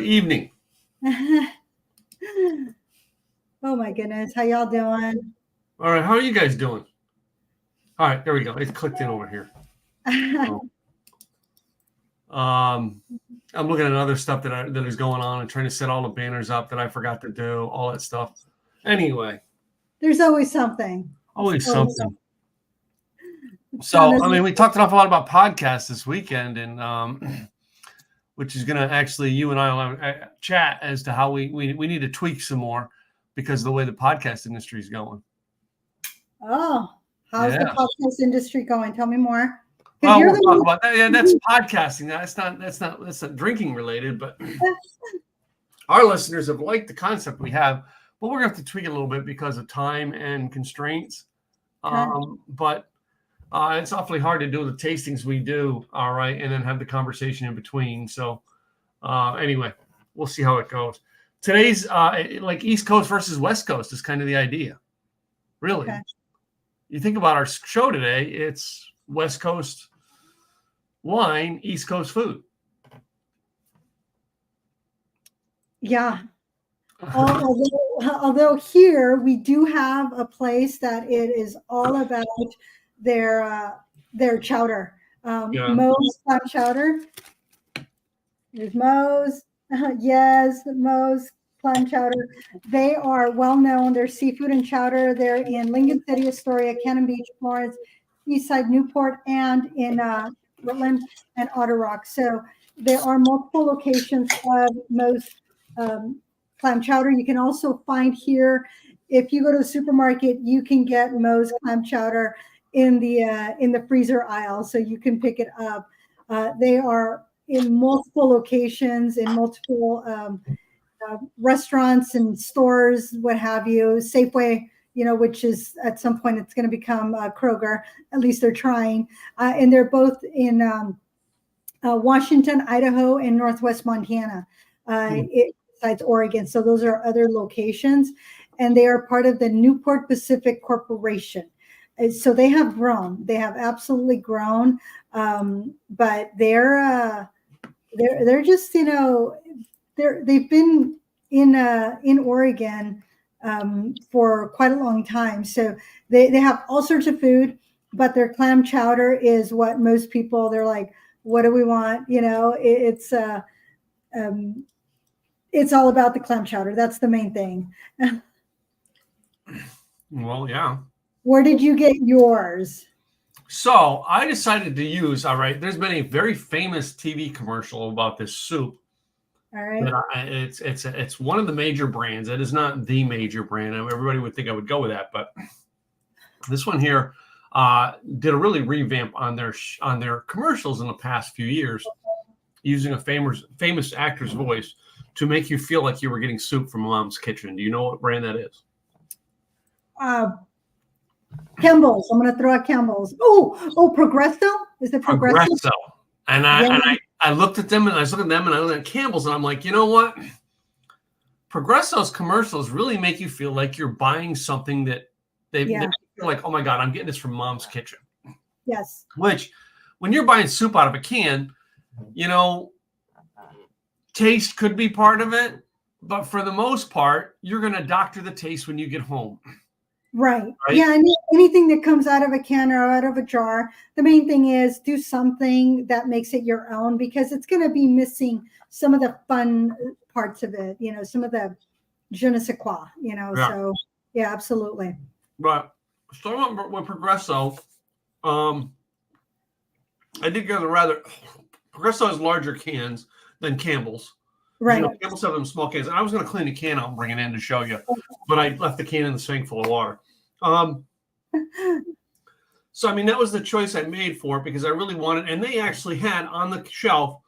evening. Oh my goodness, how y'all doing? All right, how are you guys doing? All right, there we go. It clicked in over here. I'm looking at other stuff that is going on and trying to set all the banners up that I forgot to do, all that stuff. Anyway, there's always something. Always something. So, I mean, we talked an awful lot about podcasts this weekend, and which is going to actually, you and I will chat as to how we need to tweak some more because of the way the podcast industry is going. Oh, how's the podcast industry going? Tell me more. Well, we'll talk about that. Yeah, that's podcasting. That's not drinking related, but our listeners have liked the concept we have, but we're going to have to tweak it a little bit because of time and constraints. But it's awfully hard to do the tastings we do, all right, and then have the conversation in between. So anyway, we'll see how it goes. Today's like East Coast versus West Coast is kind of the idea. Really. Okay. You think about our show today, it's West Coast wine, East Coast food. Yeah. Although here we do have a place that it is all about their chowder. Moe's Clam Chowder. There's Moe's. Yes, Moe's Clam Chowder. They are well known. They're seafood and chowder. They're in Lincoln City, Astoria, Cannon Beach, Florence, Eastside, Newport, and in Rutland and Otter Rock. So there are multiple locations of Moe's Clam Chowder. You can also find here, if you go to the supermarket, you can get Moe's Clam Chowder in the freezer aisle, so you can pick it up. They are in multiple locations, in multiple restaurants and stores, what have you. Safeway, which is at some point it's going to become Kroger. At least they're trying. And they're both in Washington, Idaho, and Northwest Montana, besides Oregon. So those are other locations, and they are part of the Newport Pacific Corporation. So they have grown. They have absolutely grown, but they're just they've been in Oregon for quite a long time. So they have all sorts of food, but their clam chowder is what most people, they're like, what do we want? It's all about the clam chowder. That's the main thing. Well, yeah. Where did you get yours? So I decided to use, all right, there's been a very famous TV commercial about this soup. All right. It's one of the major brands. It is not the major brand. Everybody would think I would go with that, but this one here did a really revamp on their commercials in the past few years, using a famous actor's voice to make you feel like you were getting soup from Mom's Kitchen. Do you know what brand that is? Campbell's. I'm going to throw out Campbell's. Oh, Progresso? Is it Progresso? Progresso. And I looked at them and I looked at Campbell's and I'm like, you know what? Progresso's commercials really make you feel like you're buying something that they feel like, oh my God, I'm getting this from Mom's Kitchen. Yes. Which, when you're buying soup out of a can, taste could be part of it, but for the most part, you're going to doctor the taste when you get home. Right. Yeah. Anything that comes out of a can or out of a jar, the main thing is do something that makes it your own, because it's going to be missing some of the fun parts of it, some of the je ne sais quoi, So yeah, absolutely. But starting with Progresso, I did get Progresso has larger cans than Campbell's. Right. Campbell's have them small cans. And I was going to clean the can out and bring it in to show you, but I left the can in the sink full of water. So, I mean, that was the choice I made for it because I really wanted, and they actually had on the shelf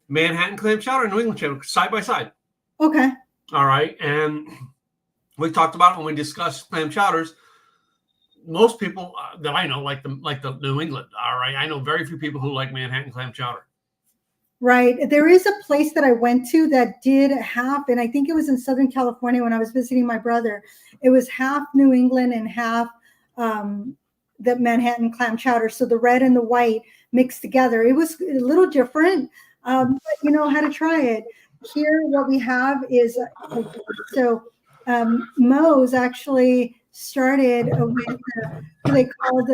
Manhattan Clam Chowder and New England Chowder side by side. Okay. All right. And we talked about it when we discussed clam chowders. Most people that I know like the New England. All right. I know very few people who like Manhattan Clam Chowder. Right. There is a place that I went to that did half, and I think it was in Southern California when I was visiting my brother. It was half New England and half the Manhattan Clam Chowder. So the red and the white mixed together. It was a little different, but had to try it. here what we have is Moe's actually started with who they called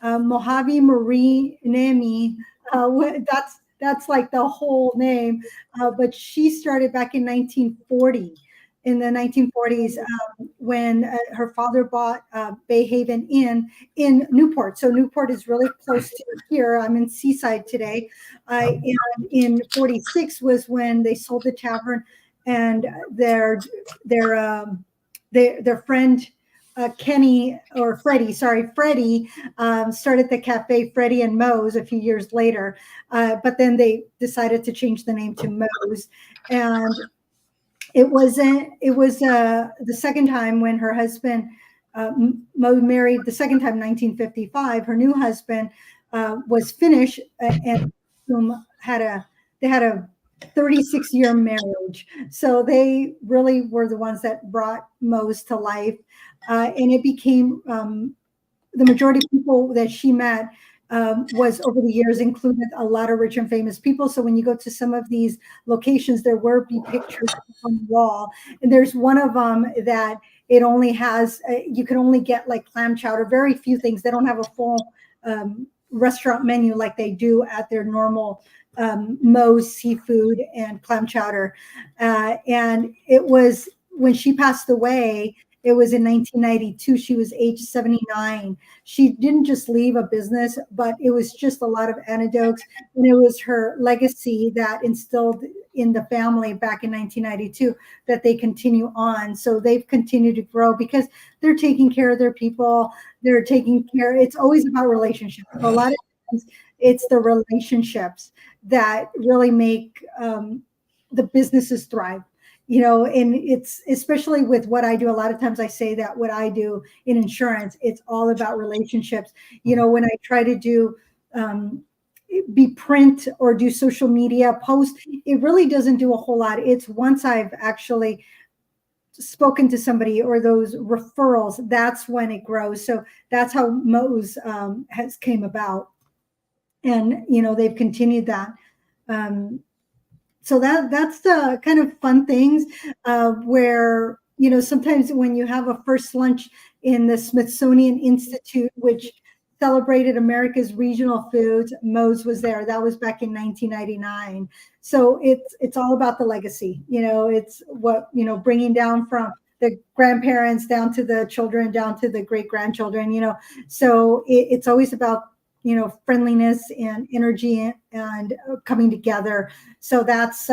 Mojave Marie Nemi. That's like the whole name, but she started back in 1940. In the 1940s, when her father bought Bay Haven Inn in Newport. So Newport is really close to here. I'm in Seaside today. And in 46 was when they sold the tavern, and their friend Freddie started the cafe Freddie and Moe's a few years later. But then they decided to change the name to Moe's. And it was the second time when her husband Moe married the second time in 1955. Her new husband was Finnish and they had a 36-year marriage. So they really were the ones that brought Moe's to life, and it became the majority of people that she met was over the years included a lot of rich and famous people. So when you go to some of these locations, there will be pictures on the wall. And there's one of them that it only has, you can only get like clam chowder, very few things. They don't have a full restaurant menu like they do at their normal Moe's seafood and clam chowder. And it was when she passed away, it was in 1992. She was age 79. She didn't just leave a business, but it was just a lot of anecdotes. And it was her legacy that instilled in the family back in 1992 that they continue on. So they've continued to grow because they're taking care of their people. They're taking care. It's always about relationships. A lot of times it's the relationships that really make the businesses thrive. You know, and it's especially with what I do. A lot of times I say that what I do in insurance, it's all about relationships. You know, when I try to do be print or do social media post, it really doesn't do a whole lot. It's once I've actually spoken to somebody or those referrals, that's when it grows. So that's how Moe's has came about. And, you know, they've continued that. So that's the kind of fun things where, you know, sometimes when you have a first lunch in the Smithsonian Institute, which celebrated America's regional foods, Moe's was there. That was back in 1999. So it's all about the legacy. You know, it's what, you know, bringing down from the grandparents down to the children, down to the great grandchildren, you know. So it's always about, you know, friendliness and energy and coming together. So that's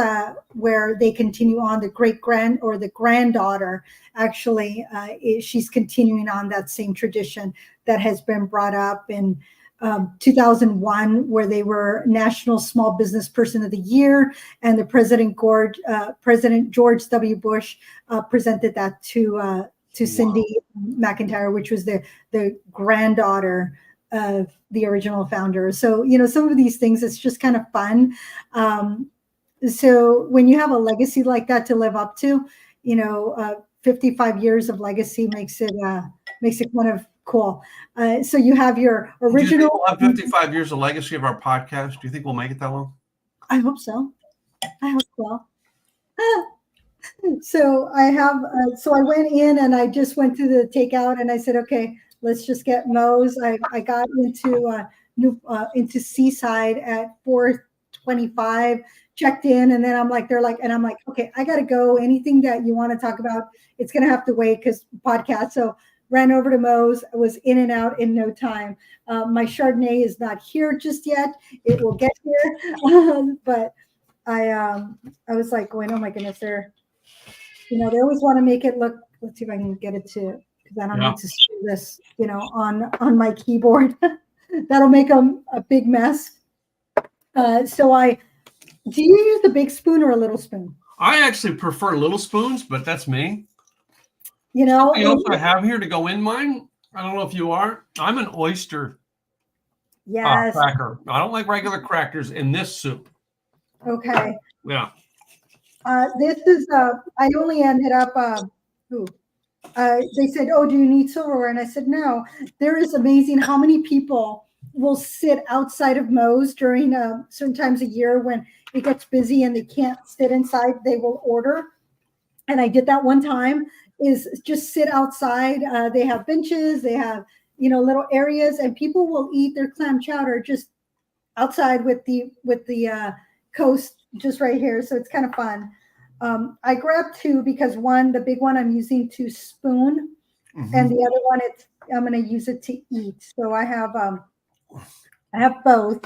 where they continue on. The the granddaughter, actually, she's continuing on that same tradition that has been brought up in 2001, where they were National Small Business Person of the Year, and the President George W. Bush presented that to Cindy McIntyre, which was the granddaughter of the original founder. So, you know, some of these things, it's just kind of fun. So when you have a legacy like that to live up to, you know, 55 years of legacy makes it kind of cool. So you have your original. Do you think we'll have 55 years of legacy of our podcast? Do you think we'll make it that long? I hope so. I hope so. So I have, so I went in and I just went to the takeout and I said, okay, let's just get Moe's. I got into Seaside at 4:25, checked in, and then I'm like, okay, I gotta go. Anything that you want to talk about, it's gonna have to wait because podcast. So ran over to Moe's. I was in and out in no time. My Chardonnay is not here just yet. It will get here, but I was like going, oh my goodness, they always want to make it look. Let's see if I can get it to. I don't need to screw this, you know, on my keyboard. That'll make a big mess. So do you use the big spoon or a little spoon? I actually prefer little spoons, but that's me. You know, something else I have here to go in mine. I don't know if you are. I'm an oyster cracker. I don't like regular crackers in this soup. Okay. Yeah. This is I only ended up they said, oh, do you need silverware? And I said, no. There is amazing how many people will sit outside of Moe's during certain times of year when it gets busy and they can't sit inside. They will order. And I did that one time, is just sit outside. They have benches, they have, little areas, and people will eat their clam chowder just outside with the coast just right here. So it's kind of fun. I grabbed two because the big one I'm using to spoon, and the other one I'm going to use it to eat. So I have both.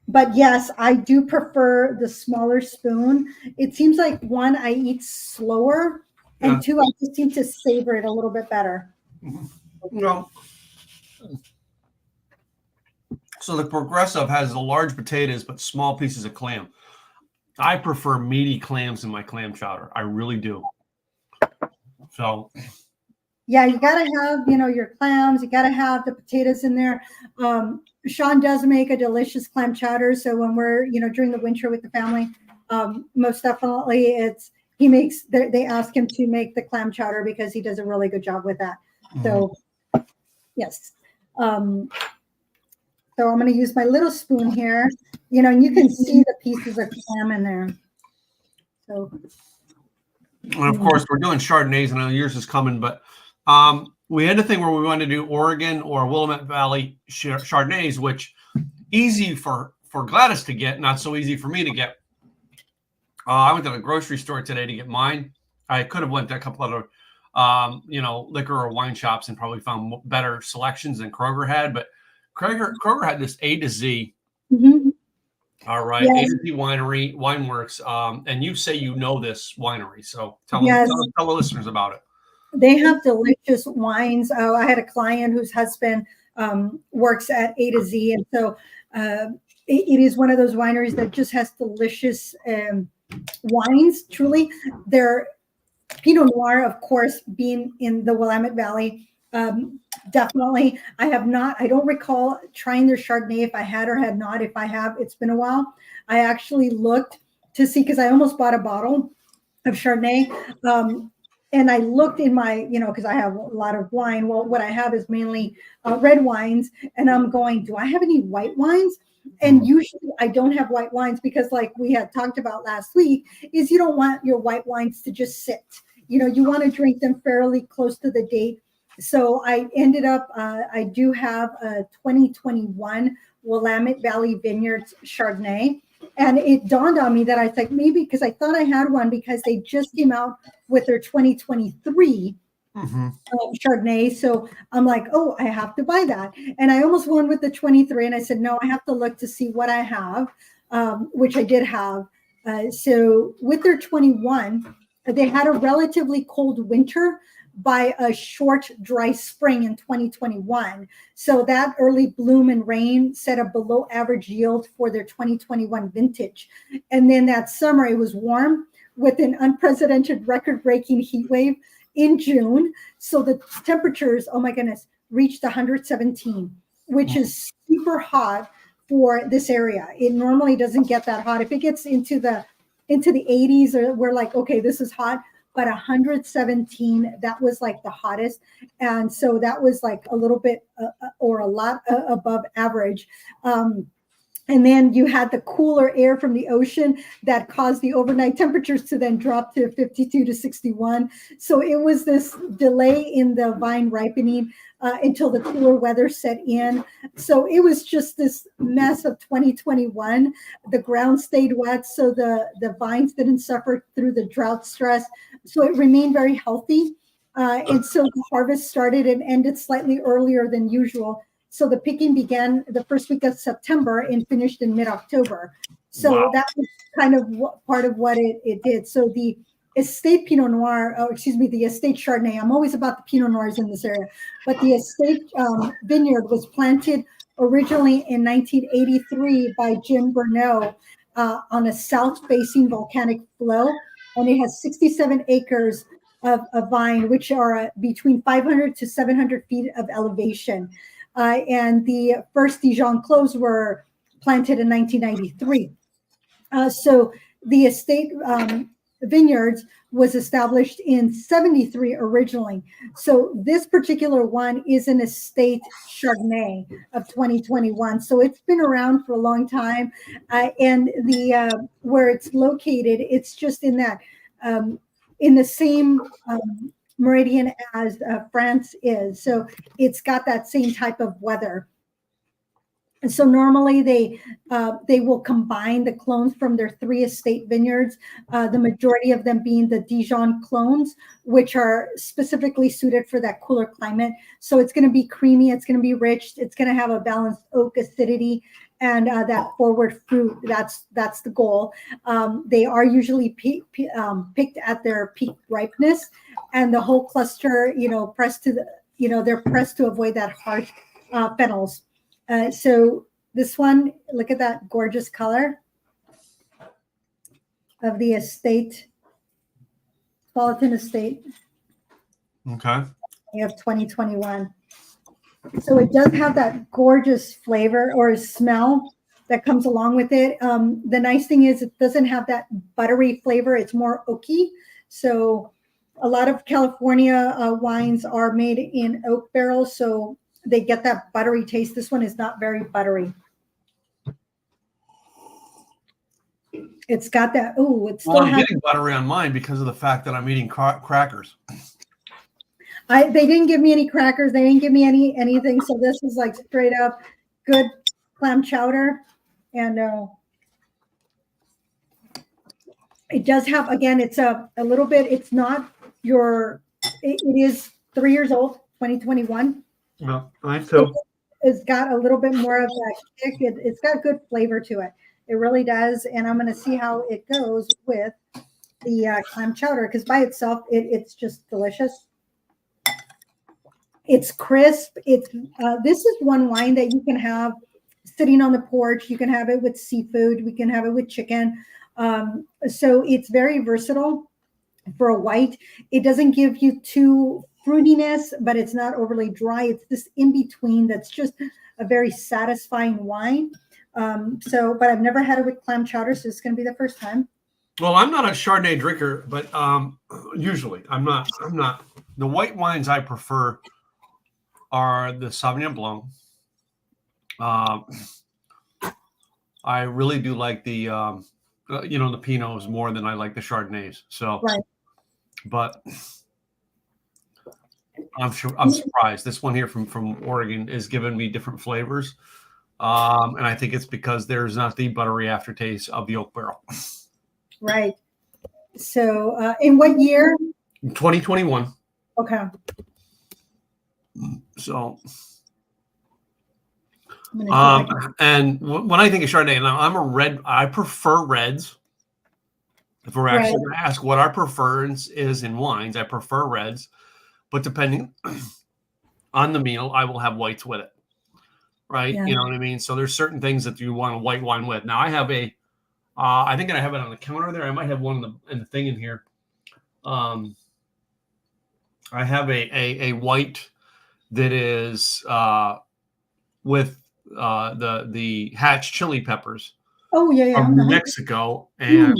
But yes, I do prefer the smaller spoon. It seems like one, I eat slower, and two, I just seem to savor it a little bit better. So the Progressive has the large potatoes but small pieces of clam. I prefer meaty clams in my clam chowder. I really do. So yeah, you got to have, your clams. You got to have the potatoes in there. Sean does make a delicious clam chowder. So when we're, during the winter with the family, most definitely they ask him to make the clam chowder because he does a really good job with that. So yes. So I'm going to use my little spoon here, and you can see the pieces of clam in there. So. And of course, we're doing Chardonnays, and I know yours is coming, but we had a thing where we wanted to do Oregon or Willamette Valley Chardonnays, which easy for Gladys to get, not so easy for me to get. I went to the grocery store today to get mine. I could have went to a couple other, liquor or wine shops and probably found better selections than Kroger had, but Kroger had this A to Z. All right, yes. A to Z Winery, Wineworks, and you say this winery, so tell the listeners about it. They have delicious wines. I had a client whose husband works at A to Z, and so it is one of those wineries that just has delicious wines. Truly, their Pinot Noir, of course, being in the Willamette Valley. Definitely. I don't recall trying their Chardonnay if I had or had not. If I have, it's been a while. I actually looked to see, because I almost bought a bottle of Chardonnay. And I looked in my, because I have a lot of wine. Well, what I have is mainly red wines. And I'm going, do I have any white wines? And usually I don't have white wines because, like we had talked about last week, is you don't want your white wines to just sit. You want to drink them fairly close to the date. So I ended up, I do have a 2021 Willamette Valley Vineyards Chardonnay. And it dawned on me that I thought maybe, because I thought I had one because they just came out with their 2023 Chardonnay. So I'm like, oh, I have to buy that. And I almost went with the 23. And I said, no, I have to look to see what I have, which I did have. So with their 21, they had a relatively cold winter by a short, dry spring in 2021. So that early bloom and rain set a below average yield for their 2021 vintage. And then that summer, it was warm with an unprecedented record-breaking heat wave in June. So the temperatures, oh my goodness, reached 117, which is super hot for this area. It normally doesn't get that hot. If it gets into the 80s, or we're like, okay, this is hot. But 117, that was like the hottest. And so that was like a little bit or a lot above average. And then you had the cooler air from the ocean that caused the overnight temperatures to then drop to 52 to 61. So it was this delay in the vine ripening until the cooler weather set in. So it was just this mess of 2021. The ground stayed wet, so the vines didn't suffer through the drought stress. So it remained very healthy. And so the harvest started and ended slightly earlier than usual. So the picking began the first week of September and finished in mid-October. So that was kind of part of what it did. So the estate Pinot Noir, the estate Chardonnay, I'm always about the Pinot Noirs in this area, but the estate vineyard was planted originally in 1983 by Jim Bernot on a south-facing volcanic flow. And it has 67 acres of vine, which are between 500 to 700 feet of elevation. And the first Dijon cloves were planted in 1993. So the estate vineyards was established in 73 originally. So this particular one is an estate Chardonnay of 2021. So it's been around for a long time. And the where it's located, it's just in that in the same meridian as France is. So it's got that same type of weather. And so normally they will combine the clones from their 3 estate vineyards, the majority of them being the Dijon clones, which are specifically suited for that cooler climate. So it's going to be creamy, it's going to be rich, it's going to have a balanced oak acidity and that forward fruit. That's the goal. They are usually picked at their peak ripeness, and the whole cluster, pressed to they're pressed to avoid that harsh phenols. So this one, look at that gorgeous color of the estate, Politan Estate. Okay. We have 2021. So it does have that gorgeous flavor or smell that comes along with it. The nice thing is it doesn't have that buttery flavor. It's more oaky. So a lot of California wines are made in oak barrels, so they get that buttery taste. This one is not very buttery. It's got that. Oh, it's still. Well, I'm getting buttery on mine because of the fact that I'm eating crackers. They didn't give me any crackers. They didn't give me anything. So this is like straight up good clam chowder, and it does have, again, it's a little bit. It's not your. It is 3 years old, 2021. No, mine too. It's got a little bit more of that kick. It's got good flavor to it. It really does. And I'm going to see how it goes with the clam chowder, because by itself, it's just delicious. It's crisp. This is one wine that you can have sitting on the porch. You can have it with seafood. We can have it with chicken. So it's very versatile for a white. It doesn't give you too fruitiness, but it's not overly dry. It's this in between that's just a very satisfying wine. But I've never had it with clam chowder, so it's going to be the first time. Well, I'm not a Chardonnay drinker, but usually I'm not. The white wines I prefer are the Sauvignon Blanc. I really do like the the Pinots more than I like the Chardonnays. So, right. But I'm surprised. This one here from Oregon is giving me different flavors. And I think it's because there's not the buttery aftertaste of the oak barrel. Right. So in what year? 2021. Okay. So, and when I think of Chardonnay, now I prefer reds. If we're actually going to ask what our preference is in wines, I prefer reds. But depending on the meal, I will have whites with it. Right? Yeah. You know what I mean? So there's certain things that you want a white wine with. Now I have I think I have it on the counter there. I might have one in the thing in here. I have a white that is with the hatch chili peppers. Oh yeah, from New Mexico, and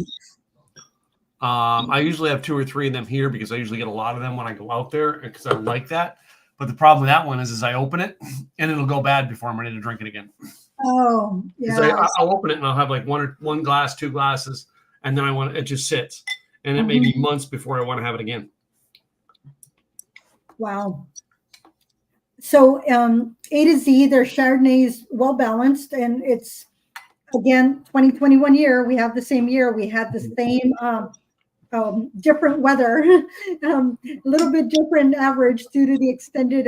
I usually have 2 or 3 of them here because I usually get a lot of them when I go out there because I like that. But the problem with that one is I open it and it'll go bad before I'm ready to drink it again. Oh, yeah. I'll open it and I'll have like one glass, 2 glasses, and then it just sits, and it may be months before I want to have it again. Wow. So A to Z, their Chardonnay is well balanced, and it's again 2021 year. We have the same year. We had the same different weather, a little bit different average due to the extended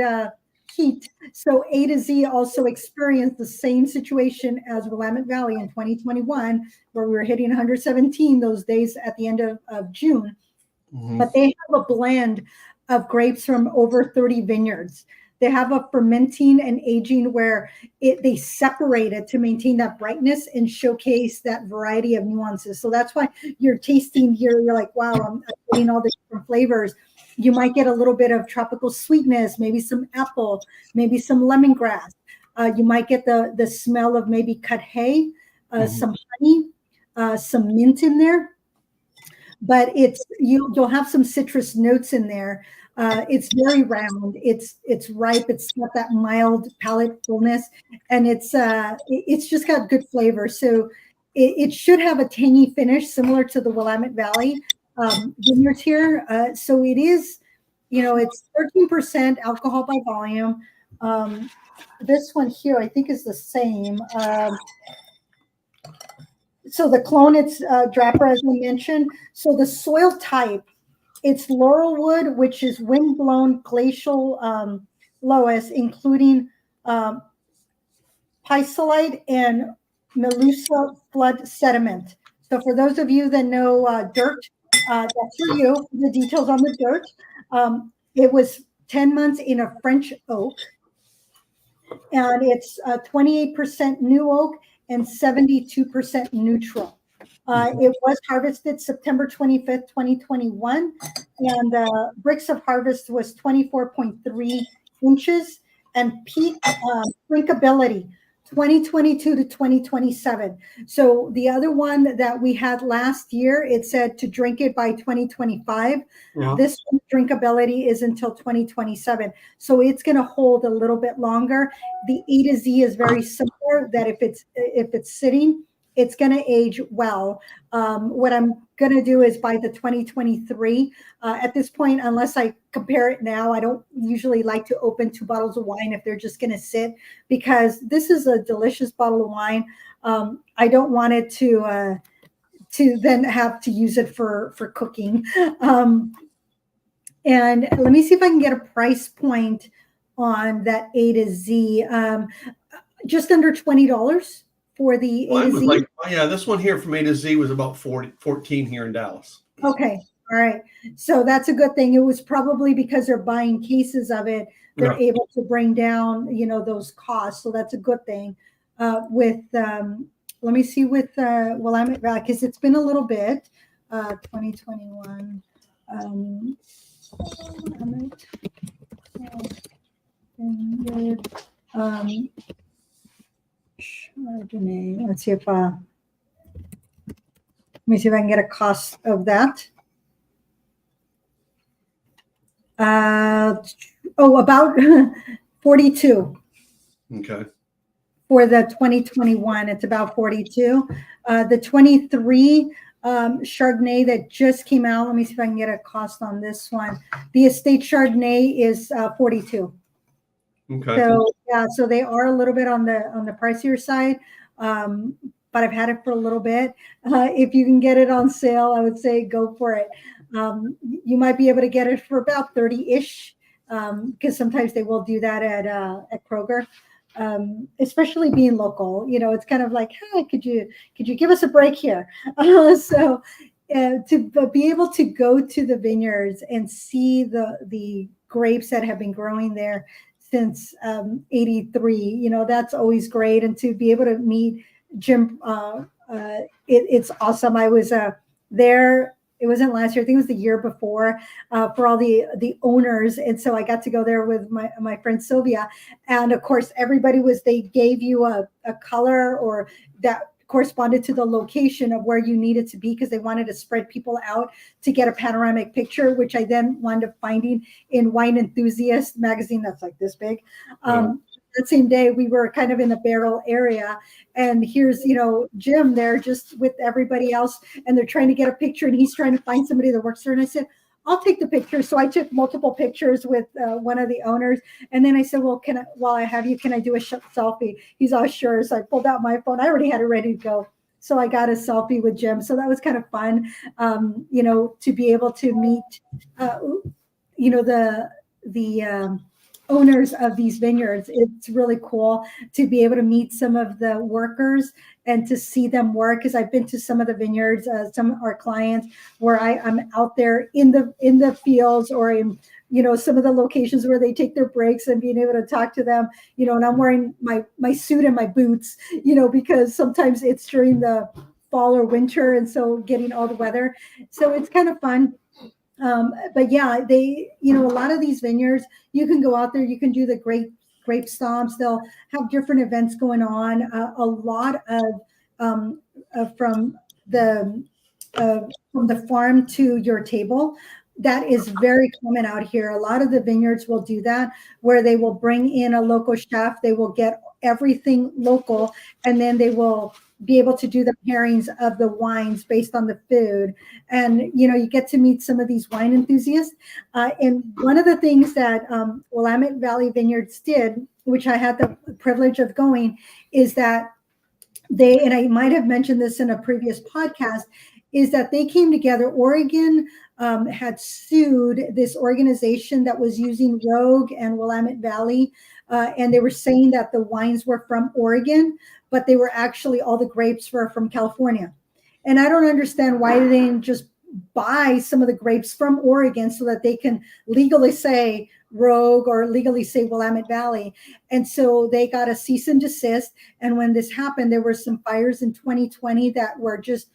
heat. So A to Z also experienced the same situation as Willamette Valley in 2021, where we were hitting 117 those days at the end of June. Mm-hmm. But they have a blend of grapes from over 30 vineyards. They have a fermenting and aging where they separate it to maintain that brightness and showcase that variety of nuances. So that's why you're tasting here. You're like, wow, I'm getting all the different flavors. You might get a little bit of tropical sweetness, maybe some apple, maybe some lemongrass. You might get the smell of maybe cut hay, some honey, some mint in there. but you'll have some citrus notes in there. It's very round. It's ripe. It's got that mild palate fullness, and it's just got good flavor. So it should have a tangy finish similar to the Willamette Valley vineyards here. So it is, it's 13% alcohol by volume. This one here, I think, is the same. So the clone, it's Draper, as we mentioned. So the soil type, it's laurelwood, which is wind-blown glacial loess, including pisolite and Melusa flood sediment. So for those of you that know dirt, that's for you. The details on the dirt. It was 10 months in a French oak, and it's 28% new oak and 72% neutral. It was harvested September 25th, 2021, and the bricks of harvest was 24.3 inches, and peak drinkability 2022 to 2027. So the other one that we had last year, it said to drink it by 2025. Yeah. This drinkability is until 2027. So it's going to hold a little bit longer. The A to Z is very similar, that if it's sitting, it's going to age well. What I'm going to do is by the 2023, at this point, unless I compare it now, I don't usually like to open 2 bottles of wine if they're just going to sit, because this is a delicious bottle of wine. I don't want it to then have to use it for cooking. And let me see if I can get a price point on that A to Z. Just under $20. For the A to Z? This one here from A to Z was about 14 here in Dallas. Okay. All right. So that's a good thing. It was probably because they're buying cases of it, they're able to bring down, those costs. So that's a good thing. Let me see with Willamette Valley, because it's been a little bit, 2021. Chardonnay. Let's see if let me see if I can get a cost of that. About 42. Okay. For the 2021, it's about 42. The 23 Chardonnay that just came out. Let me see if I can get a cost on this one. The estate Chardonnay is 42. Okay. So they are a little bit on the pricier side, but I've had it for a little bit. If you can get it on sale, I would say go for it. You might be able to get it for about 30-ish, because sometimes they will do that at Kroger, especially being local. It's kind of like, hey, could you give us a break here? To be able to go to the vineyards and see the grapes that have been growing there since 83, that's always great. And to be able to meet Jim, it's awesome. I was there. It wasn't last year. I think it was the year before, for all the owners. And so I got to go there with my friend Sylvia. And of course, they gave you a color or that corresponded to the location of where you needed to be, because they wanted to spread people out to get a panoramic picture, which I then wound up finding in Wine Enthusiast magazine that's like this big. That same day we were kind of in the barrel area, and here's Jim there just with everybody else, and they're trying to get a picture, and he's trying to find somebody that works there. And I said, I'll take the picture. So I took multiple pictures with one of the owners. And then I said, well, while I have you, can I do a selfie? He's all sure. So I pulled out my phone. I already had it ready to go. So I got a selfie with Jim. So that was kind of fun, to be able to meet, the owners of these vineyards. It's really cool to be able to meet some of the workers and to see them work, because I've been to some of the vineyards, some of our clients, where I'm out there in the fields or in some of the locations where they take their breaks, and being able to talk to them, and I'm wearing my suit and my boots, because sometimes it's during the fall or winter, and so getting all the weather. So it's kind of fun. But yeah, they, a lot of these vineyards, you can go out there, you can do the grape stomps. They'll have different events going on. A lot of from the from the farm to your table. That is very common out here. A lot of the vineyards will do that, where they will bring in a local chef. They will get everything local, and then they will be able to do the pairings of the wines based on the food. And, you get to meet some of these wine enthusiasts. And one of the things that Willamette Valley Vineyards did, which I had the privilege of going, is that and I might have mentioned this in a previous podcast, is that they came together. Oregon had sued this organization that was using Rogue and Willamette Valley, and they were saying that the wines were from Oregon, but they were actually, all the grapes were from California. And I don't understand why they didn't just buy some of the grapes from Oregon so that they can legally say Rogue or legally say Willamette Valley. And so they got a cease and desist. And when this happened, there were some fires in 2020 that were just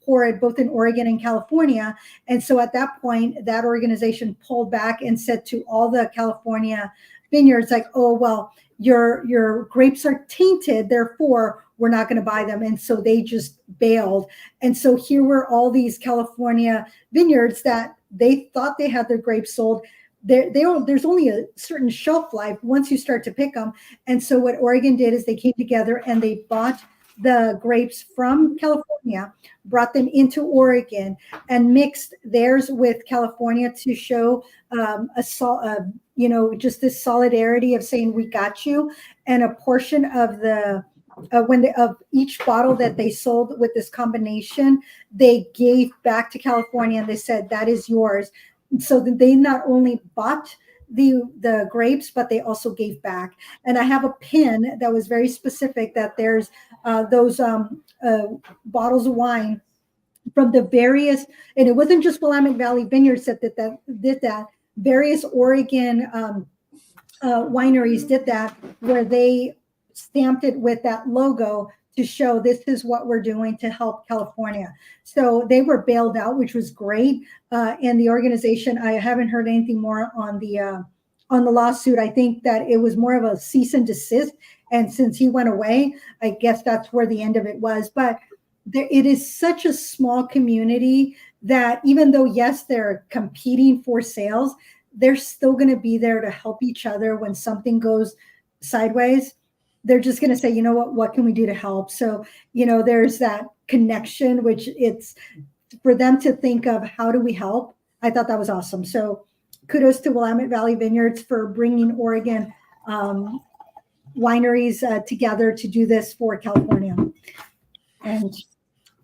horrid, both in Oregon and California. And so at that point, that organization pulled back and said to all the California vineyards, like, oh, well, your grapes are tainted, therefore we're not going to buy them. And so they just bailed. And so here were all these California vineyards that they thought they had their grapes sold. There's only a certain shelf life once you start to pick them. And so what Oregon did is they came together and they bought the grapes from California, brought them into Oregon, and mixed theirs with California to show just this solidarity of saying, we got you. And a portion of the of each bottle that they sold with this combination, they gave back to California, and they said, that is yours. So they not only bought the grapes, but they also gave back. And I have a pin that was very specific, that there's those bottles of wine from the various, and it wasn't just Willamette Valley Vineyards that did that. Various Oregon wineries did that, where they stamped it with that logo to show this is what we're doing to help California. So they were bailed out, which was great. And the organization, I haven't heard anything more on the lawsuit. I think that it was more of a cease and desist. And since he went away, I guess that's where the end of it was. But it is such a small community that even though, yes, they're competing for sales, they're still going to be there to help each other when something goes sideways. They're just going to say, you know what can we do to help? So, there's that connection, which it's for them to think of, how do we help? I thought that was awesome. So kudos to Willamette Valley Vineyards for bringing Oregon wineries together to do this for California, and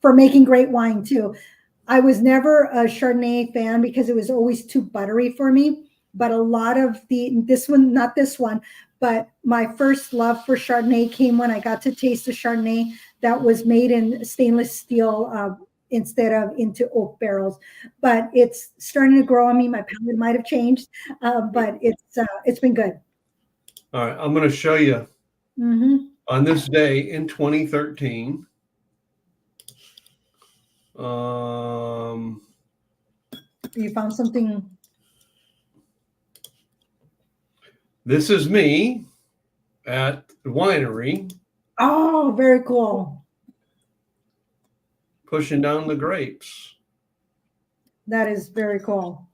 for making great wine too. I was never a Chardonnay fan because it was always too buttery for me. But a lot of not this one, but my first love for Chardonnay came when I got to taste a Chardonnay that was made in stainless steel instead of into oak barrels. But it's starting to grow on me. My palate might have changed, but it's been good. All right, I'm going to show you on this day in 2013. You found something. This is me at the winery. Oh, very cool. Pushing down the grapes. That is very cool.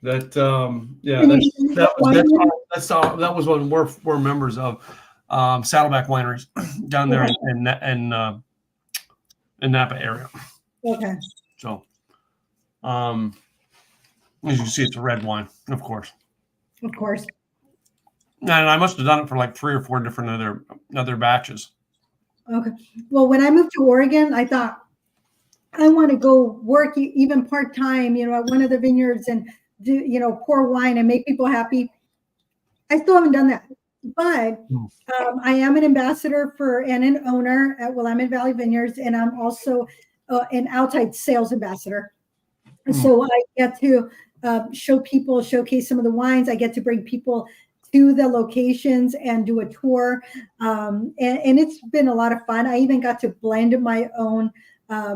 That was one we're members of Saddleback Wineries down there in Napa area. Okay. So, as you can see, it's a red wine, of course. Of course. And I must have done it for like 3 or 4 different other batches. Okay. Well, when I moved to Oregon, I thought I want to go work even part-time, at one of the vineyards and do, pour wine and make people happy. I still haven't done that. But I am an ambassador and an owner at Willamette Valley Vineyards, and I'm also an outside sales ambassador. So I get to showcase some of the wines. I get to bring people to the locations and do a tour. And it's been a lot of fun. I even got to blend my own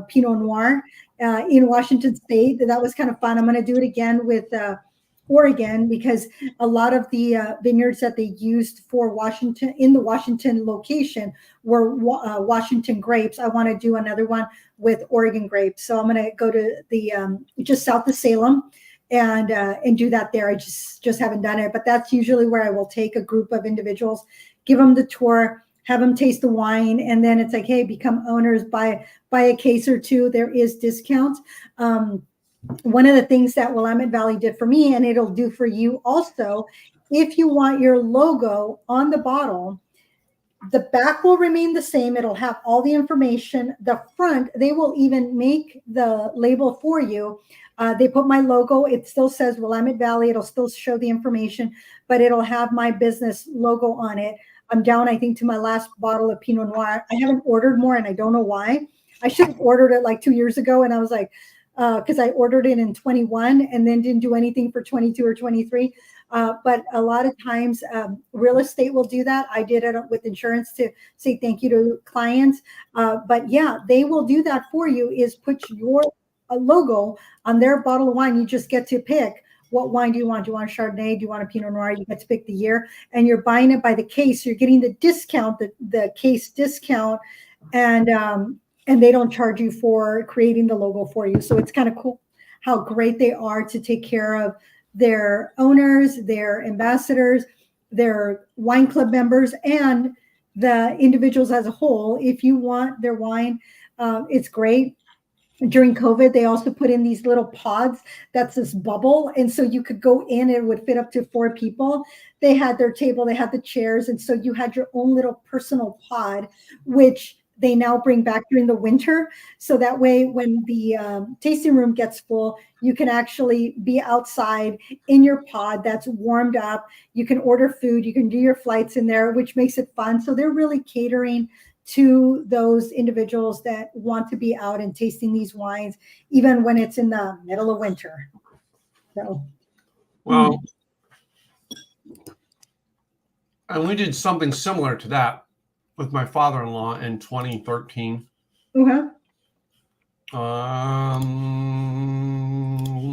Pinot Noir in Washington State. That was kind of fun. I'm going to do it again with Oregon, because a lot of the vineyards that they used for Washington, in the Washington location, were Washington grapes. I want to do another one with Oregon grapes. So I'm going to go to the just south of Salem and do that there. I just haven't done it, but that's usually where I will take a group of individuals, give them the tour, have them taste the wine, and then it's like, hey, become owners, buy a case or two. There is discounts. One of the things that Willamette Valley did for me, and it'll do for you also, if you want your logo on the bottle, the back will remain the same. It'll have all the information. The front, they will even make the label for you. They put my logo. It still says Willamette Valley. It'll still show the information, but it'll have my business logo on it. I'm down, I think, to my last bottle of Pinot Noir. I haven't ordered more, and I don't know why. I should have ordered it like 2 years ago, and I was like, because I ordered it in 21 and then didn't do anything for 22 or 23. But a lot of times real estate will do that. I did it with insurance to say thank you to clients. But yeah, they will do that for you, is put your logo on their bottle of wine. You just get to pick, what wine do you want? Do you want a Chardonnay? Do you want a Pinot Noir? You get to pick the year, and you're buying it by the case. You're getting the discount, the case discount, and they don't charge you for creating the logo for you. So it's kind of cool how great they are to take care of their owners, their ambassadors, their wine club members, and the individuals as a whole. If you want their wine, it's great. During COVID, they also put in these little pods. That's this bubble. And so you could go in, it would fit up to 4 people. They had their table, they had the chairs. And so you had your own little personal pod, which they now bring back during the winter. So that way, when the tasting room gets full, you can actually be outside in your pod that's warmed up. You can order food, you can do your flights in there, which makes it fun. So they're really catering to those individuals that want to be out and tasting these wines, even when it's in the middle of winter. So, well, and we did something similar to that with my father-in-law in 2013. Uh-huh.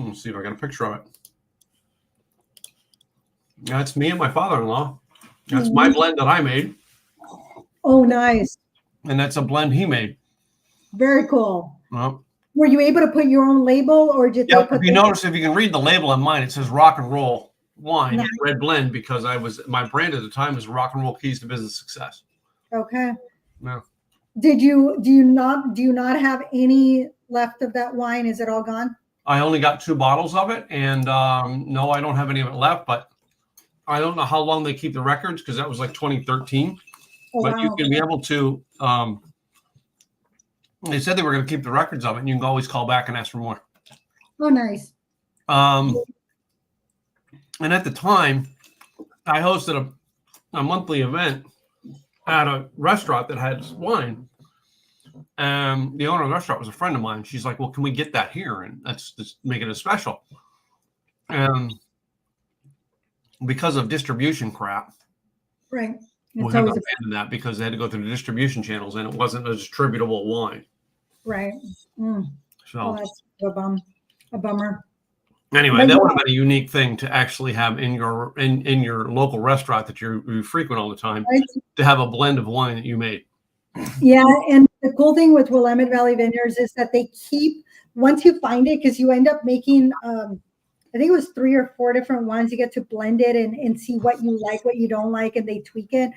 Let's see if I got a picture of it. That's me and my father-in-law. That's my blend that I made. Oh, nice. And that's a blend he made. Very cool. Well, were you able to put your own label, or did they put? If you notice, if you can read the label on mine, it says rock and roll wine, Nice. red blend, because my brand at the time was rock and roll keys to business success. Okay. No. Do you not have any left of that wine? Is it all gone? I only got 2 bottles of it, and no, I don't have any of it left, but I don't know how long they keep the records, because that was like 2013. Oh, but wow. you can be able to, they said they were going to keep the records of it, and you can always call back and ask for more. Oh, nice. And at the time, I hosted a monthly event at a restaurant that had wine. And the owner of the restaurant was a friend of mine. She's like, well, can we get that here? And let's just make it a special. And because of distribution crap, right. we had to abandon that, because they had to go through the distribution channels, and it wasn't a distributable wine. Right. So that's a bummer. Anyway, that would have been a unique thing to actually have in your local restaurant that you frequent all the time, right, to have a blend of wine that you made. Yeah, and the cool thing with Willamette Valley Vineyards is that they keep, once you find it, because you end up making, I think it was 3 or 4 different wines. You get to blend it and see what you like, what you don't like, and they tweak it.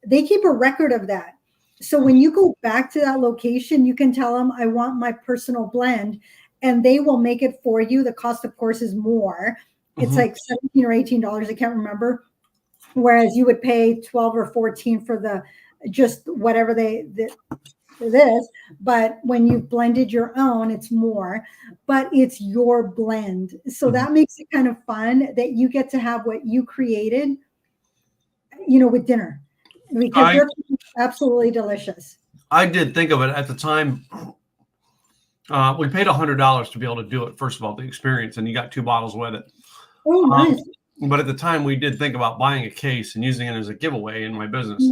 They keep a record of that. So when you go back to that location, you can tell them, I want my personal blend, and they will make it for you. The cost, of course, is more. It's like $17 or $18. I can't remember. Whereas you would pay 12 or 14 for the just whatever for this. But when you've blended your own, it's more. But it's your blend. So that makes it kind of fun that you get to have what you created, with dinner. Because they're absolutely delicious. I did think of it at the time. We paid $100 to be able to do it. First of all, the experience, and you got 2 bottles with it. Oh, nice. But at the time, we did think about buying a case and using it as a giveaway in my business.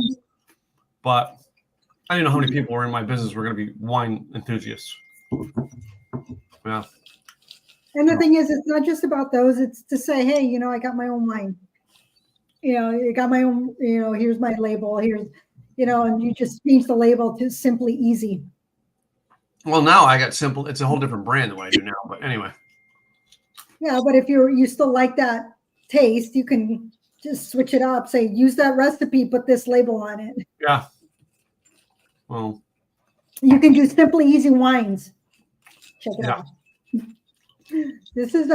But I didn't know how many people were in my business were going to be wine enthusiasts. Yeah. And the thing is, it's not just about those. It's to say, hey, you know, I got my own wine. You know, you got my own, you know, here's my label. Here's, you know, and you just change the label to Simply Easy. Well, now I got Simple. It's a whole different brand than what I do now. But anyway. Yeah, but if you still like that taste, you can just switch it up. Say, use that recipe, put this label on it. Yeah. Well, you can do Simply Easy wines. Check it out. This is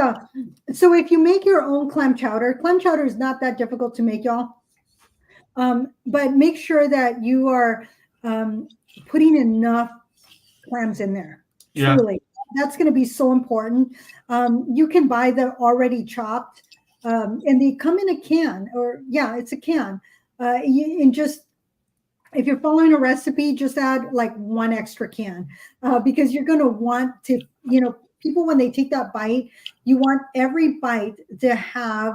so if you make your own clam chowder is not that difficult to make, y'all. But make sure that you are putting enough clams in there. Yeah. Truly. That's going to be so important. You can buy the already chopped, and they come in a can, or it's a can. And just, if you're following a recipe, just add like 1 extra can, because you're going to want to, you know, people, when they take that bite, you want every bite to have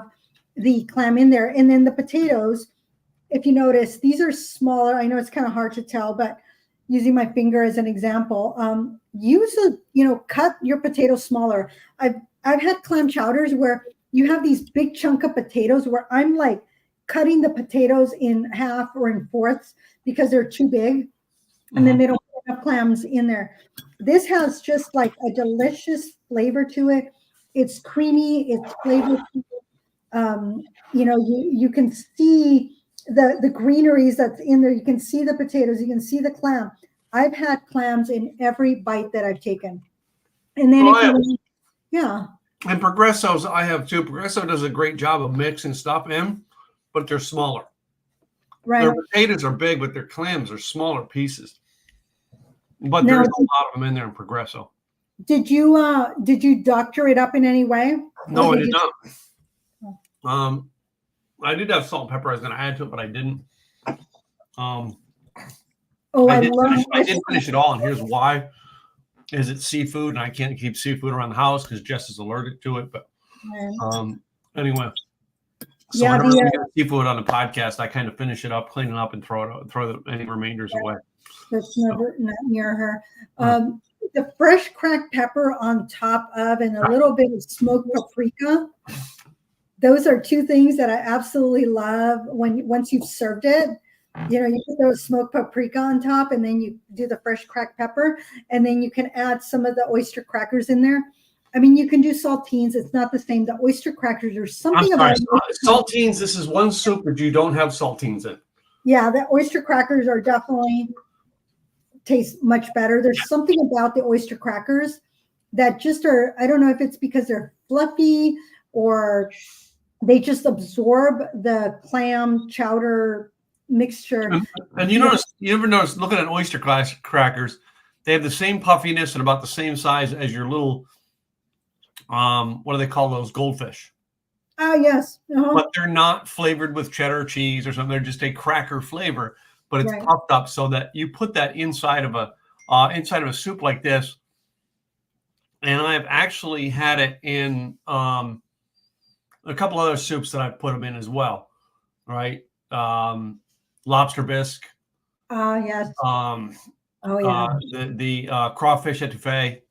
the clam in there. And then the potatoes, if you notice, these are smaller. I know it's kind of hard to tell, but using my finger as an example, cut your potatoes smaller. I've had clam chowders where you have these big chunk of potatoes where I'm like cutting the potatoes in half or in fourths because they're too big, and then they don't put enough clams in there. This has just like a delicious flavor to it. It's creamy, it's flavorful. You know, you can see the greeneries that's in there. You can see the potatoes, you can see the clam. I've had clams in every bite that I've taken. And then and Progressos I have too. Progresso does a great job of mixing stuff in, but they're smaller. Right. Their potatoes are big, but their clams are smaller pieces. But there's a lot of them in there in Progresso. Did you doctor it up in any way? No, I did not. I did have salt and pepper I was going to add to it, but I didn't. I did finish it all, and here's why. Is it seafood, and I can't keep seafood around the house because Jess is allergic to it. But anyway, so whenever we get seafood on the podcast, I kind of finish it up, clean it up, and throw any remainders away. That's not near her. The fresh cracked pepper on top of, and a little bit of smoked paprika. Those are 2 things that I absolutely love. Once you've served it, you know, you put those smoked paprika on top, and then you do the fresh cracked pepper, and then you can add some of the oyster crackers in there. I mean, you can do saltines. It's not the same. The oyster crackers are something about saltines. This is one soup that you don't have saltines in. Yeah, the oyster crackers are definitely taste much better. There's something about the oyster crackers that just are, I don't know if it's because they're fluffy or they just absorb the clam chowder mixture. And you ever notice looking at oyster crackers, they have the same puffiness and about the same size as your little, what do they call those? Goldfish. Oh, yes. But they're not flavored with cheddar cheese or something. They're just a cracker flavor, but it's puffed up so that you put that inside of a soup like this. And I've actually had it in a couple other soups that I've put them in as well. Right. Lobster bisque. Yes. The crawfish etouffee.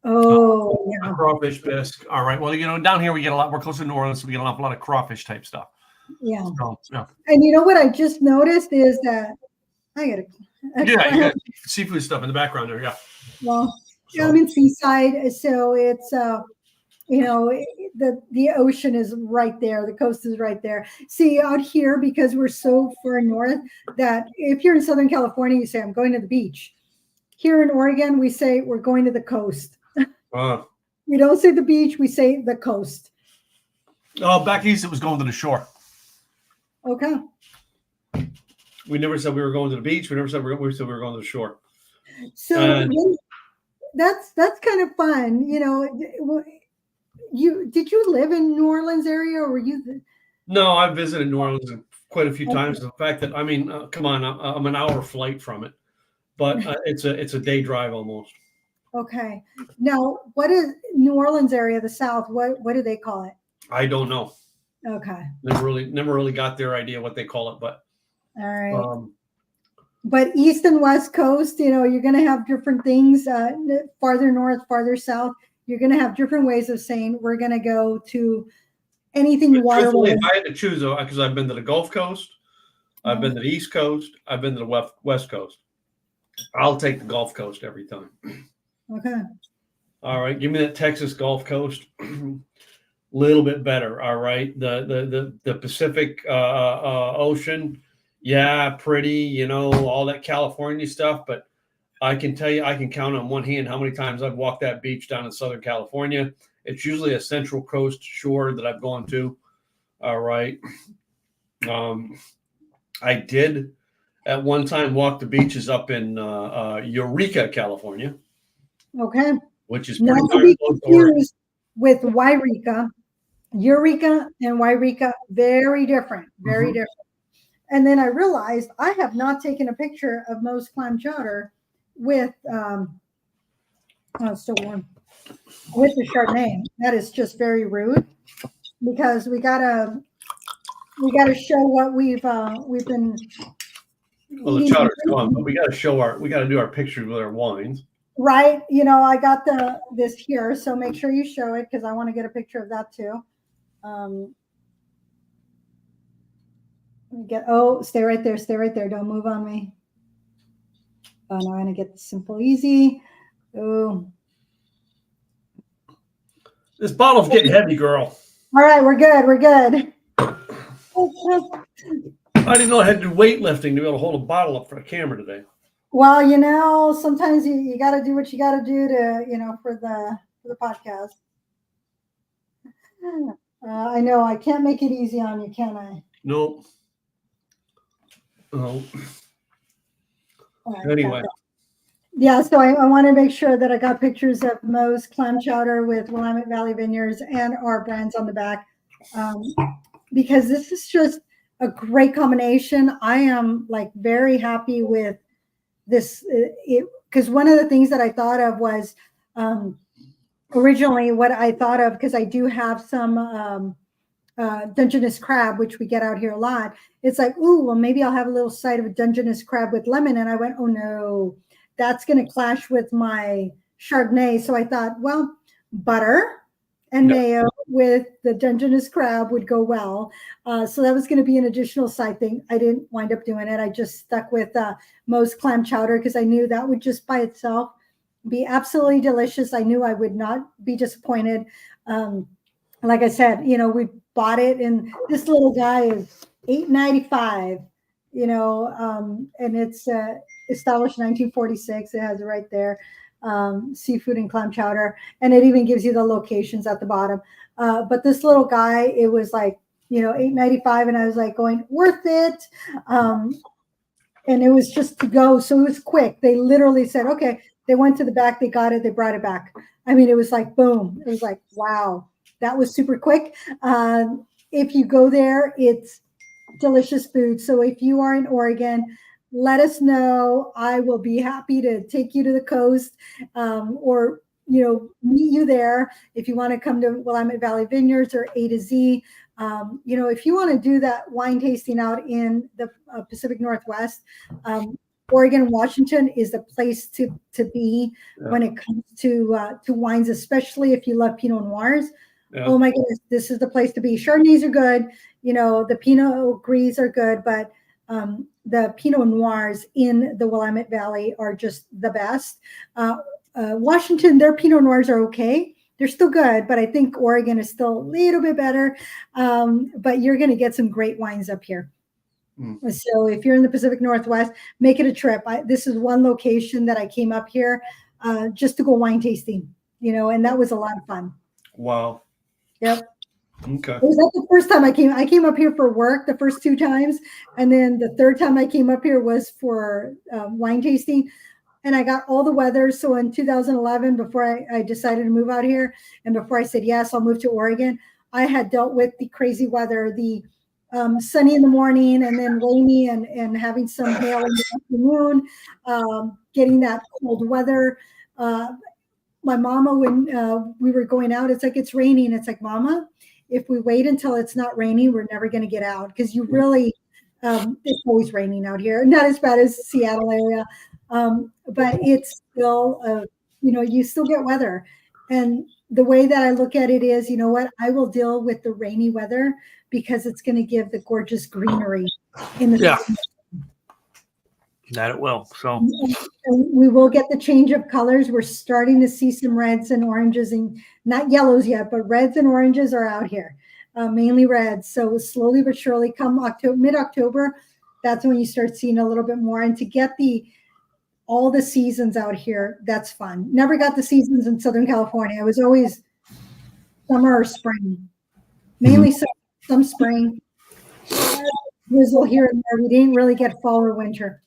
Crawfish bisque. All right. Well, you know, down here we get we're close to New Orleans, so we get an awful lot of crawfish type stuff. Yeah. So, and you know what I just noticed is that you got seafood stuff in the background there. Yeah. Well, I'm in Seaside, so it's you know, the ocean is right there. The coast is right there. See, out here, because we're so far north, that if you're in Southern California, you say, I'm going to the beach. Here in Oregon, we say we're going to the coast. We don't say the beach, we say the coast. Oh, back east, it was going to the shore. Okay. We never said we were going to the beach. We never said we were going to the shore. So that's kind of fun. You know, did you live in New Orleans area, or were you? No, I've visited New Orleans quite a few times. The fact that, I mean, come on, I'm an hour flight from it, but it's a day drive almost. Okay. Now, what is New Orleans area, the South? What do they call it? I don't know. Okay. Never really got their idea what they call it, but. All right. But East and West Coast, you know, you're going to have different things. Farther north, farther south. You're going to have different ways of saying we're going to go to anything water. If I had to choose, because I've been to the Gulf Coast, I've been to the East Coast, I've been to the West Coast. I'll take the Gulf Coast every time. Okay. All right, give me that Texas Gulf Coast. Little bit better. All right, the Pacific Ocean, yeah, pretty, all that California stuff, but I can tell you, I can count on one hand how many times I've walked that beach down in Southern California. It's usually a Central Coast shore that I've gone to. All right. I did at one time walk the beaches up in Eureka, California. Okay. Which is not to be confused with Wairika. Eureka and Wairika, very different, very different. And then I realized I have not taken a picture of Moe's Clam Chowder with it's still warm, with the Chardonnay. That is just very rude, because we gotta show what we've been. Well, the chowder's gone, but we gotta do our pictures with our wines. Right. I got this here, so make sure you show it, because I want to get a picture of that too. Stay right there. Stay right there. Don't move on me. Oh, now I'm going to get simple, easy. Oh. This bottle's getting heavy, girl. All right. We're good. We're good. I didn't know I had to do weightlifting to be able to hold a bottle up for a camera today. Well, sometimes you got to do what you got to do to, for the podcast. I know I can't make it easy on you, can I? No. Oh. Anyway. Yeah, so I want to make sure that I got pictures of Moe's Clam Chowder with Willamette Valley Vineyards and our brands on the back, because this is just a great combination. I am very happy with this, because one of the things that I thought of was originally what I thought of, because I do have some Dungeness crab, which we get out here a lot. It's like, ooh, well, maybe I'll have a little side of a Dungeness crab with lemon. And I went, oh no, that's going to clash with my Chardonnay. So I thought, well, butter and mayo with the Dungeness crab would go well. So that was going to be an additional side thing. I didn't wind up doing it. I just stuck with Moe's Clam Chowder, because I knew that would just by itself be absolutely delicious. I knew I would not be disappointed. Like I said, we bought it, and this little guy is $8.95, and it's established in 1946. It has it right there, seafood and clam chowder, and it even gives you the locations at the bottom. But this little guy, it was $8.95, and I was going, worth it. And it was just to go, so it was quick. They literally said, okay. They went to the back, they got it, they brought it back. I mean, it was boom. It was wow. That was super quick. If you go there, it's delicious food. So if you are in Oregon, let us know. I will be happy to take you to the coast, or meet you there if you want to come to Willamette Valley Vineyards or A to Z. If you want to do that wine tasting out in the Pacific Northwest, Oregon, Washington is the place to be when it comes to wines, especially if you love Pinot Noirs. Yeah. Oh my goodness, this is the place to be. Chardonnays are good, the Pinot Gris are good, but the Pinot Noirs in the Willamette Valley are just the best. Washington, their Pinot Noirs are okay. They're still good, but I think Oregon is still a little bit better. But you're going to get some great wines up here. So if you're in the Pacific Northwest, make it a trip. This is one location that I came up here just to go wine tasting, and that was a lot of fun. Wow. Yep. Okay. Was that the first time I came? I came up here for work the first 2 times, and then the third time I came up here was for wine tasting, and I got all the weather. So in 2011, before I decided to move out here, and before I said yes, I'll move to Oregon, I had dealt with the crazy weather, the sunny in the morning and then rainy, and having some hail in the afternoon, getting that cold weather. My mama, when we were going out, it's it's raining. It's Mama, if we wait until it's not raining, we're never going to get out, because you really, it's always raining out here. Not as bad as Seattle area, but it's still, you still get weather. And the way that I look at it is, you know what, I will deal with the rainy weather because it's going to give the gorgeous greenery in the spring. That it will. So and we will get the change of colors. We're starting to see some reds and oranges, and not yellows yet, but reds and oranges are out here, mainly reds. So slowly but surely, come October, mid-October, that's when you start seeing a little bit more. And to get all the seasons out here, that's fun. Never got the seasons in Southern California. It was always summer or spring, mainly some spring. Drizzle here and there. We didn't really get fall or winter.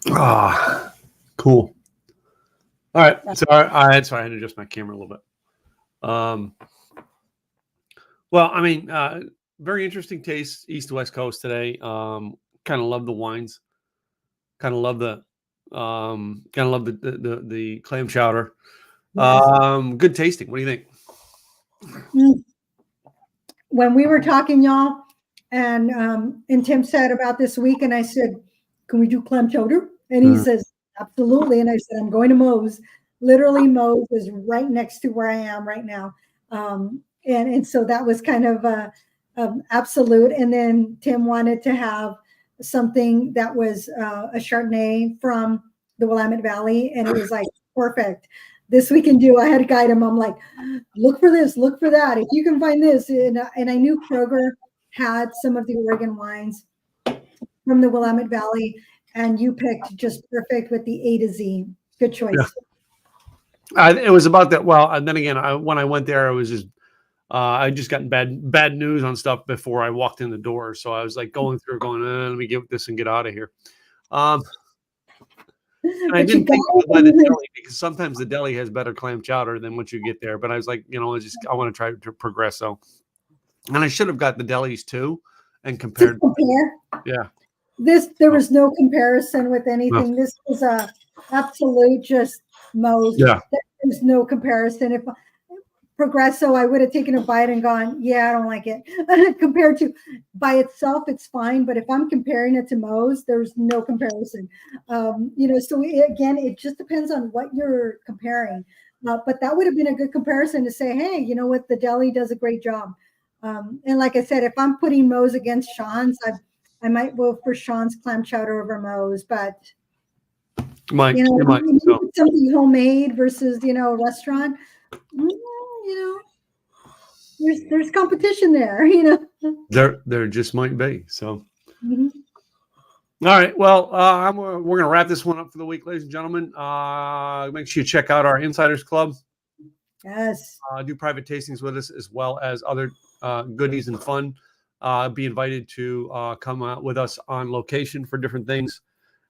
Ah, cool. All right. Sorry, I had to adjust my camera a little bit. Well, I mean, very interesting taste, East to West Coast today. Kind of love the wines. Kind of love the clam chowder. Good tasting. What do you think? When we were talking, y'all, and Tim said about this week, and I said, "Can we do clam chowder?" And he says, "Absolutely." And I said, "I'm going to Moe's." Literally, Moe's is right next to where I am right now, and so that was kind of absolute. And then Tim wanted to have something that was a Chardonnay from the Willamette Valley, and it was like perfect. This we can do. I had to guide him. I'm like, look for this, look for that. If you can find this, and I knew Kroger had some of the Oregon wines from the Willamette Valley, and you picked just perfect with the A to Z. Good choice. Yeah. It was about that. Well, and then again, when I went there, it was just I just gotten bad news on stuff before I walked in the door, so I was like going through, let me get this and get out of here. I didn't think by the deli, because sometimes the deli has better clam chowder than once you get there. But I was like, I want to try to progress. So, and I should have got the delis too and compared. Yeah. There was no comparison with anything. No. This was a absolute just Moe's. Yeah. There's no comparison. If Progresso, I would have taken a bite and gone, yeah, I don't like it. Compared to by itself, it's fine. But if I'm comparing it to Moe's, there's no comparison. So again, it just depends on what you're comparing. But that would have been a good comparison to say, hey, you know what, the deli does a great job. And like I said, if I'm putting Moe's against Sean's, I might go for Sean's clam chowder over Moe's, but might something homemade versus a restaurant. There's competition there. There just might be. So, all right. Well, we're gonna wrap this one up for the week, ladies and gentlemen. Make sure you check out our Insiders Club. Yes. Do private tastings with us, as well as other goodies and fun. Be invited to come out with us on location for different things.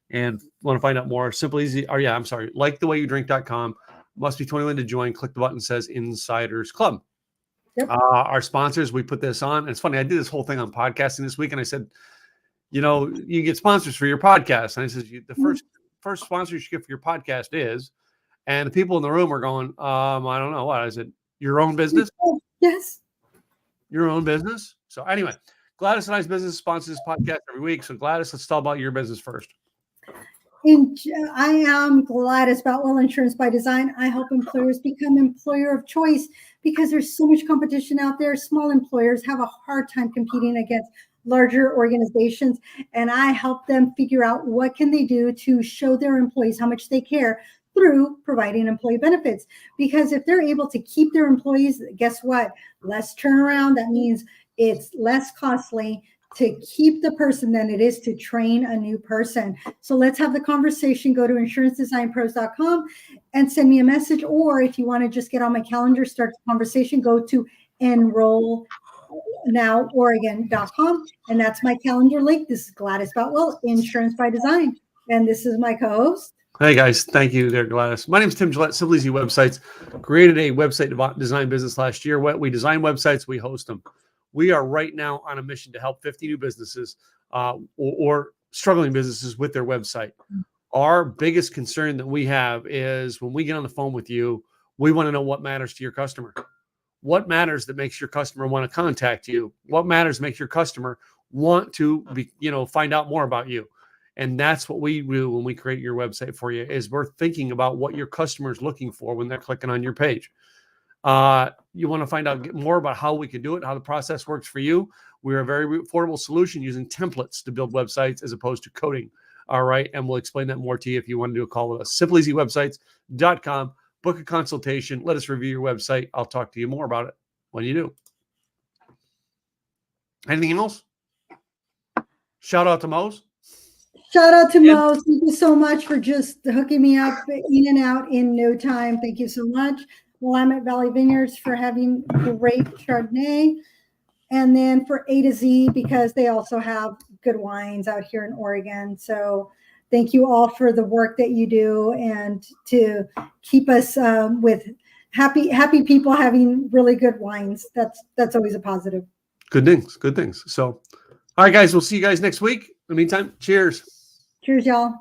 And want to find out more? LikeTheWayYouDrink.com. Must be 21 to join. Click the button that says Insiders Club. Yep. Our sponsors, we put this on. And it's funny, I did this whole thing on podcasting this week, and I said, you get sponsors for your podcast. And I said, the first sponsor you should get for your podcast is, and the people in the room are going, I don't know what. I said, your own business? Yes. Your own business? So anyway, Gladys and I's business sponsors this podcast every week. So Gladys, let's talk about your business first. I am Gladys Boutwell, Insurance by Design. I help employers become employer of choice because there's so much competition out there. Small employers have a hard time competing against larger organizations, and I help them figure out what can they do to show their employees how much they care through providing employee benefits. Because if they're able to keep their employees, guess what? Less turnaround. That means it's less costly to keep the person than it is to train a new person. So let's have the conversation. Go to insurancedesignpros.com and send me a message. Or if you want to just get on my calendar, start the conversation, go to enrollnoworegon.com. And that's my calendar link. This is Gladys Boutwell, Insurance by Design. And this is my co-host. Hey guys, thank you there, Gladys. My name is Tim Gillette, Simply Easy Websites. Created a website design business last year. We design websites, we host them. We are right now on a mission to help 50 new businesses or struggling businesses with their website. Our biggest concern that we have is when we get on the phone with you, we want to know what matters to your customer. What matters that makes your customer want to contact you? What matters makes your customer want to find out more about you? And that's what we do when we create your website for you, is we're thinking about what your customer is looking for when they're clicking on your page. You want to find out more about how we can do it, how the process works for you. We're a very affordable solution using templates to build websites as opposed to coding. All right. And we'll explain that more to you if you want to do a call with us. SimplyEasyWebsites.com. Book a consultation. Let us review your website. I'll talk to you more about it when you do. Anything else? Shout out to Mose. Shout out to Mose. Thank you so much for just hooking me up in and out in no time. Thank you so much. Willamette Valley Vineyards for having great Chardonnay. And then for A to Z, because they also have good wines out here in Oregon. So thank you all for the work that you do and to keep us with happy people having really good wines. That's always a positive. Good things. So, all right, guys, we'll see you guys next week. In the meantime, cheers. Cheers, y'all.